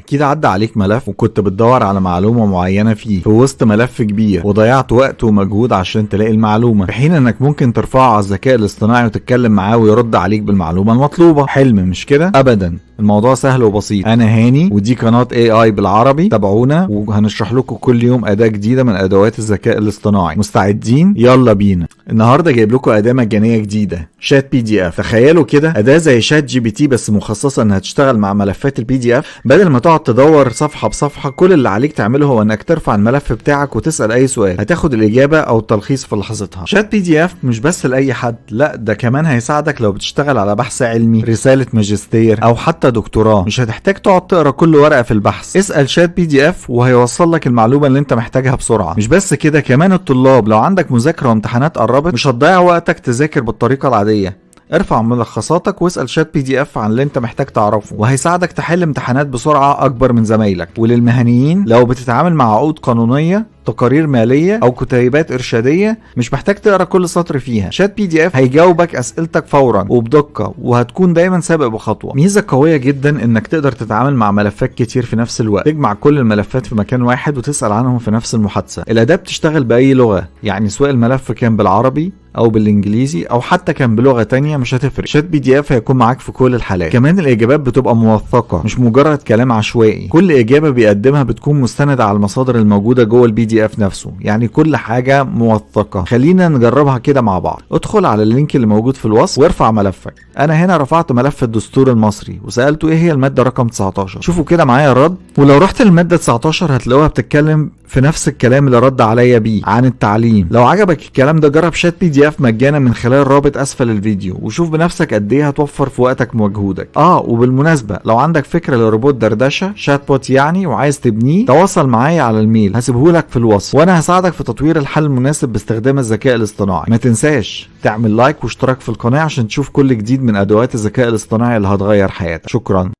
اكيد عدى عليك ملف وكنت بتدور على معلومة معينة فيه في وسط ملف كبير وضيعت وقت ومجهود عشان تلاقي المعلومة، في حين انك ممكن ترفعه على الذكاء الاصطناعي وتتكلم معاه ويرد عليك بالمعلومة المطلوبة. حلم مش كده؟ ابدا، الموضوع سهل وبسيط. انا هاني ودي قناة AI بالعربي، تابعونا وهنشرح لكم كل يوم اداة جديدة من ادوات الذكاء الاصطناعي. مستعدين؟ يلا بينا. النهارده جايب لكم اداة مجانية جديدة، شات PDF. تخيلوا كده اداة زي شات GPT بس مخصصة انها تشتغل مع ملفات PDF. بدل ما تقعد تدور صفحة بصفحة، كل اللي عليك تعمله هو انك ترفع الملف بتاعك وتسأل اي سؤال، هتاخد الاجابة او التلخيص في لحظتها. شات PDF مش بس لاي حد، لا ده كمان هيساعدك لو بتشتغل على بحث علمي، رسالة ماجستير او حتى دكتوراه. مش هتحتاج تقعد تقرا كل ورقة في البحث، اسأل شات PDF وهيوصل لك المعلومة اللي انت محتاجها بسرعة. مش بس كده، كمان الطلاب لو عندك مذاكرة وامتحانات قربت مش هتضيع وقتك تذاكر بالطريقة العادية. ارفع ملخصاتك واسأل شات PDF عن اللي انت محتاج تعرفه، وهيساعدك تحل امتحانات بسرعة اكبر من زمايلك. وللمهنيين لو بتتعامل مع عقود قانونية، تقارير مالية او كتيبات ارشادية، مش محتاج تقرا كل سطر فيها. شات PDF هيجاوبك اسئلتك فورا وبدقة، وهتكون دايما سابق بخطوة. ميزة قوية جدا انك تقدر تتعامل مع ملفات كتير في نفس الوقت، تجمع كل الملفات في مكان واحد وتسأل عنهم في نفس المحادثة. الاداة بتشتغل باي لغة، يعني سواء الملف كان بالعربي او بالانجليزي او حتى كان بلغة تانية مش هتفرق، شات PDF هيكون معاك في كل الحالات. كمان الاجابات بتبقى موثقة، مش مجرد كلام عشوائي. كل اجابة بيقدمها بتكون مستندة على المصادر الموجودة جوه PDF نفسه، يعني كل حاجة موثقة. خلينا نجربها كده مع بعض. ادخل على اللينك اللي موجود في الوصف وارفع ملفك. انا هنا رفعت ملف الدستور المصري وسألته ايه هي المادة رقم 19. شوفوا كده معايا الرد، ولو رحت للمادة 19 هتلاقوها بتتكلم في نفس الكلام اللي رد عليا بيه عن التعليم. لو عجبك الكلام ده جرب شات PDF مجانا من خلال رابط اسفل الفيديو وشوف بنفسك قد ايه هتوفر في وقتك ومجهودك. وبالمناسبة لو عندك فكرة لروبوت دردشة، شات بوت يعني، وعايز تبنيه، تواصل معايا على الميل هسيبهولك في الوصف، وانا هساعدك في تطوير الحل المناسب باستخدام الذكاء الاصطناعي. ما تنساش تعمل لايك واشتراك في القناة عشان تشوف كل جديد من ادوات الذكاء الاصطناعي اللي هتغير حياتك. شكرا.